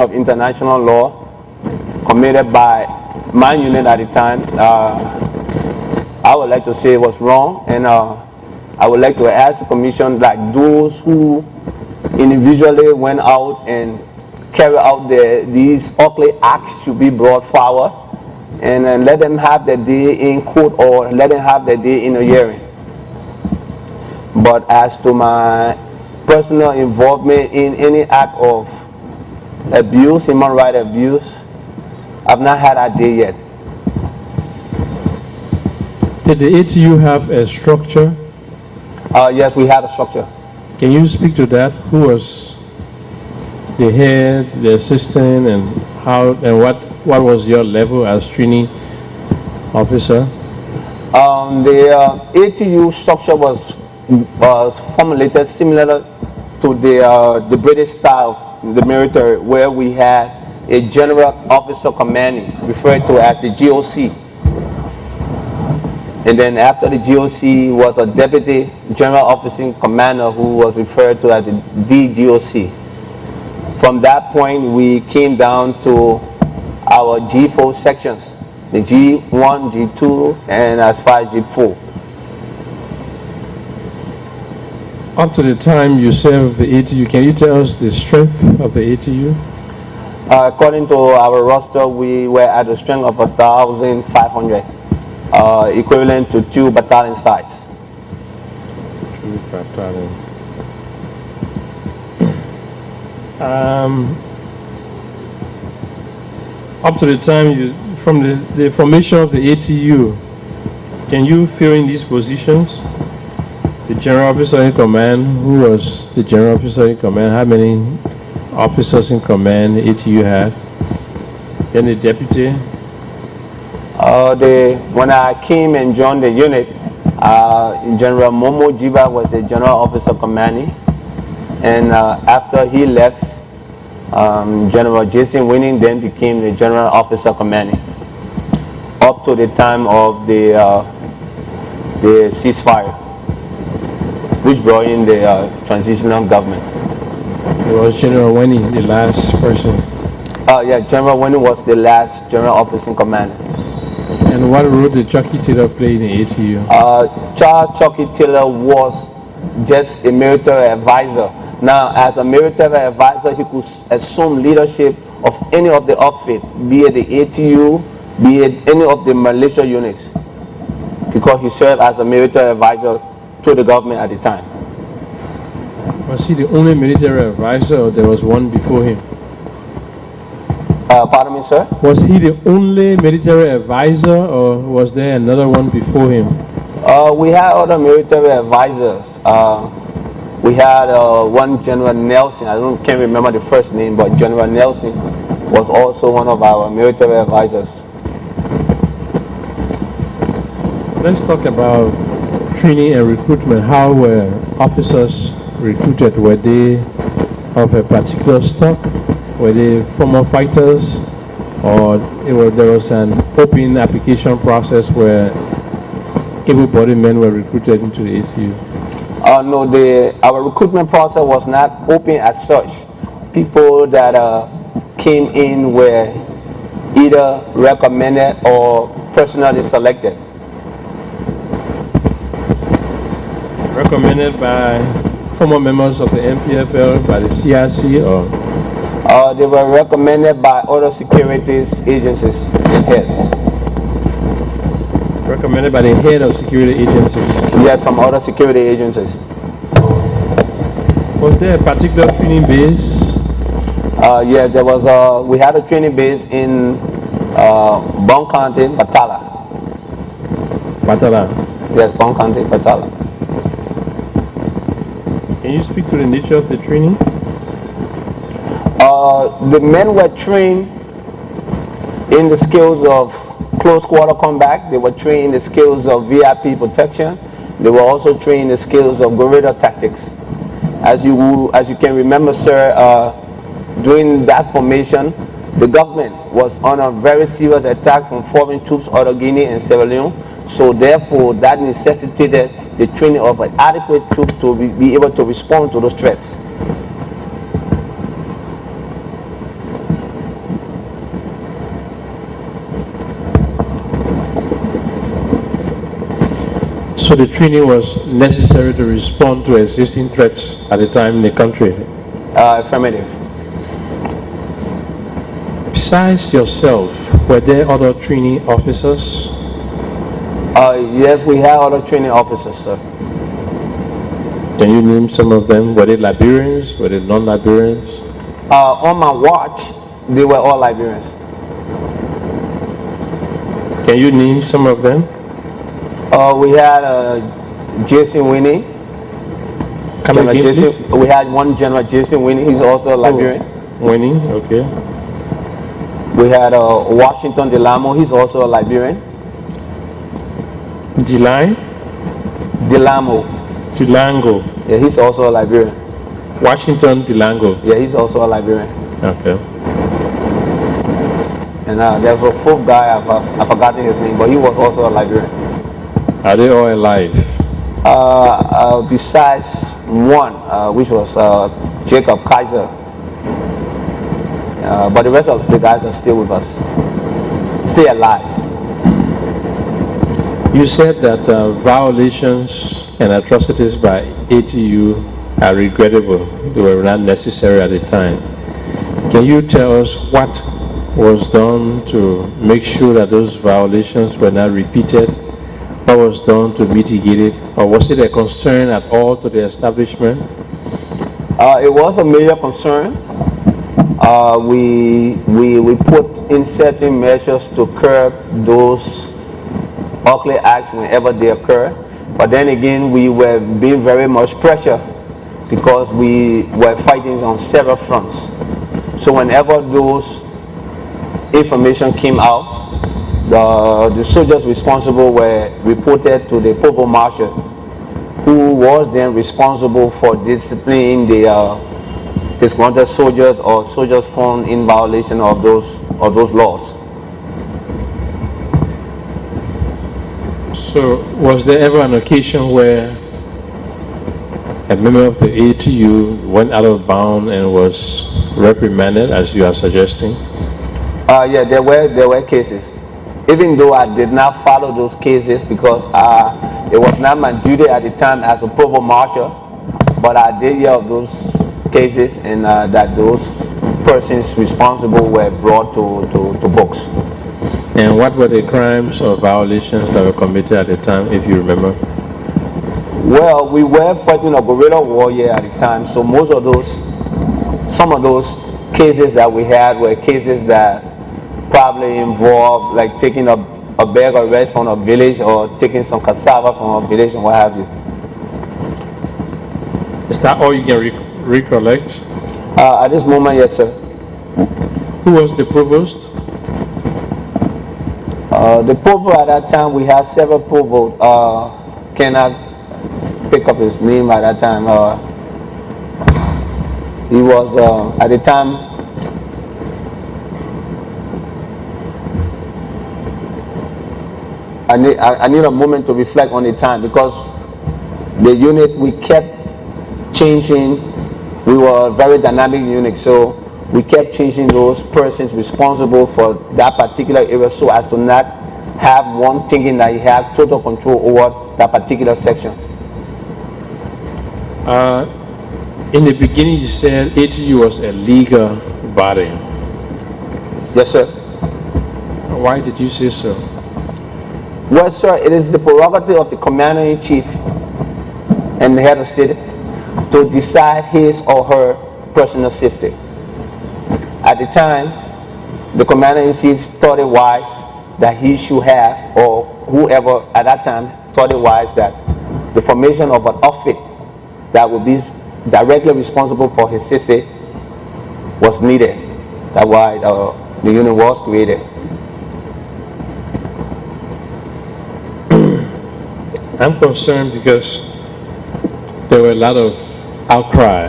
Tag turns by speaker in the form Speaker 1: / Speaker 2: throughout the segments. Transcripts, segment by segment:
Speaker 1: of international law committed by my unit at the time, I would like to say was wrong, and I would like to ask the commission, like those who individually went out and carried out these ugly acts, should be brought forward and let them have their day in court, or let them have their day in a hearing. But as to my personal involvement in any act of abuse, human rights abuse, I've not had that day yet.
Speaker 2: Did the ATU have a structure?
Speaker 1: Yes, we had a structure.
Speaker 2: Can you speak to that? Who was the head, the assistant, and how and what was your level as training officer?
Speaker 1: The ATU structure was formulated similar to the British style, the military, where we had a general officer commanding, referred to as the GOC. And then after the GOC was a deputy general officer commander, who was referred to as the DGOC. From that point, we came down to our G4 sections, the G1, G2, and as far as G4.
Speaker 2: Up to the time you served the ATU, can you tell us the strength of the ATU?
Speaker 1: According to our roster, we were at a strength of 1,500, equivalent to 2 battalion size.
Speaker 2: 2 battalion. Up to the time from the formation of the ATU, can you fill in these positions? The general officer in command, who was the general officer in command? How many officers in command the ATU had? Then the deputy?
Speaker 1: When I came and joined the unit, General Momo Jiba was the general officer commanding. And after he left, General Jason Winning then became the general officer commanding, up to the time of the ceasefire, which brought in the transitional government.
Speaker 2: It was General Winning, the last person.
Speaker 1: Yeah, General Winning was the last general officer in command.
Speaker 2: And what role did Chuckie Taylor play in the ATU?
Speaker 1: Chuckie Taylor was just a military advisor. Now, as a military advisor, he could assume leadership of any of the outfit, be it the ATU, be it any of the militia units, because he served as a military advisor to the government at the time.
Speaker 2: Was he the only military advisor, or there was one before him?
Speaker 1: Pardon me, sir?
Speaker 2: Was he the only military advisor, or was there another one before him?
Speaker 1: We had other military advisors. We had one General Nelson. I can't remember the first name, but General Nelson was also one of our military advisors.
Speaker 2: Let's talk about training and recruitment. How were officers recruited? Were they of a particular stock? Were they former fighters? Or there was an open application process where able-bodied men were recruited into the ATU?
Speaker 1: No, our recruitment process was not open as such. People that came in were either recommended or personally selected.
Speaker 2: Recommended by former members of the NPFL, by the CRC, or?
Speaker 1: They were recommended by other securities agencies and heads.
Speaker 2: Recommended by the head of security agencies?
Speaker 1: Yeah, from other security agencies.
Speaker 2: Was there a particular training base?
Speaker 1: Yeah, there was. We had a training base in Bon County, Batala.
Speaker 2: Batala?
Speaker 1: Yes, Bon County, Batala.
Speaker 2: Can you speak to the nature of the training?
Speaker 1: The men were trained in the skills of close quarter combat. They were trained in the skills of VIP protection. They were also trained in the skills of guerrilla tactics. As you can remember, sir, during that formation, the government was on a very serious attack from foreign troops out of Guinea and Sierra Leone. So therefore, that necessitated the training of adequate troops to be able to respond to those threats.
Speaker 2: So the training was necessary to respond to existing threats at the time in the country?
Speaker 1: Affirmative.
Speaker 2: Besides yourself, were there other training officers?
Speaker 1: Yes, we had other training officers, sir.
Speaker 2: Can you name some of them? Were they Liberians? Were they non-Liberians?
Speaker 1: On my watch, they were all Liberians.
Speaker 2: Can you name some of them?
Speaker 1: We had Jason Winnie.
Speaker 2: General Jason,
Speaker 1: we had one General Jason Winnie. He's also a Liberian.
Speaker 2: Winnie, okay.
Speaker 1: We had Washington Delamo. He's also a Liberian. Delamo.
Speaker 2: Delango.
Speaker 1: Yeah, he's also a Liberian.
Speaker 2: Washington Delango.
Speaker 1: Yeah, he's also a Liberian.
Speaker 2: Okay.
Speaker 1: And there's a fourth guy, I've forgotten his name, but he was also a Liberian.
Speaker 2: Are they all alive?
Speaker 1: Besides one, which was Jacob Kaiser. But the rest of the guys are still with us. Still alive.
Speaker 2: You said that violations and atrocities by ATU are regrettable. They were not necessary at the time. Can you tell us what was done to make sure that those violations were not repeated? What was done to mitigate it? Or was it a concern at all to the establishment?
Speaker 1: It was a major concern. We put in certain measures to curb those ugly acts whenever they occur. But then again, we were being very much pressure because we were fighting on several fronts. So whenever those information came out, the soldiers responsible were reported to the provost marshal, who was then responsible for disciplining the disgruntled soldiers or soldiers found in violation of those laws.
Speaker 2: So, was there ever an occasion where a member of the ATU went out of bounds and was reprimanded, as you are suggesting?
Speaker 1: Yeah, there were cases. Even though I did not follow those cases because it was not my duty at the time as a provost marshal, but I did hear of those cases and that those persons responsible were brought to books.
Speaker 2: And what were the crimes or violations that were committed at the time, if you remember?
Speaker 1: Well, we were fighting a guerrilla warfare at the time, so some of those cases that we had were cases that probably involved like taking a bag of rice from a village or taking some cassava from a village and what have you.
Speaker 2: Is that all you can recollect?
Speaker 1: At this moment, yes, sir.
Speaker 2: Who was the provost?
Speaker 1: The provost at that time, we had several provosts. Cannot pick up his name at that time. He was at the time. I need a moment to reflect on the time because the unit we kept changing. We were a very dynamic unit, so we kept changing those persons responsible for that particular area so as to not have one thinking that he had total control over that particular section.
Speaker 2: In the beginning you said ATU was a legal body.
Speaker 1: Yes, sir.
Speaker 2: Why did you say so?
Speaker 1: Well, sir, it is the prerogative of the commander-in-chief and the head of state to decide his or her personal safety. At the time, the commander-in-chief thought it wise that he should have, or whoever at that time thought it wise that the formation of an outfit that would be directly responsible for his safety was needed. That's why the unit was created.
Speaker 2: I'm concerned because there were a lot of outcry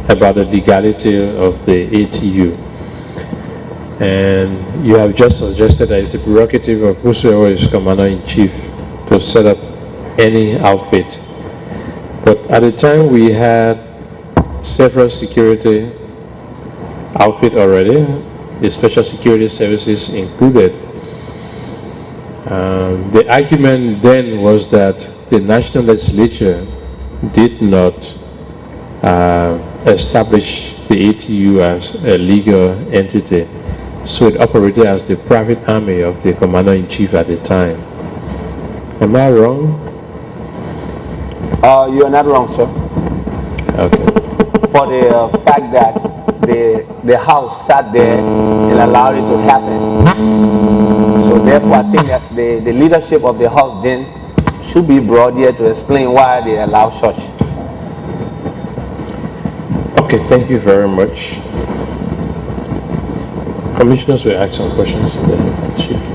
Speaker 2: about the legality of the ATU. And you have just suggested that it's the prerogative of whosoever is commander-in-chief to set up any outfit. But at the time we had several security outfit already, the special security services included. The argument then was that the national legislature did not establish the ATU as a legal entity, so it operated as the private army of the commander-in-chief at the time. Am I wrong?
Speaker 1: You are not wrong, sir.
Speaker 2: Okay.
Speaker 1: For the fact that the House sat there and allowed it to happen. So therefore, I think that the leadership of the House then should be brought here to explain why they allow such.
Speaker 2: Okay, thank you very much. Commissioners will ask some questions. Chief.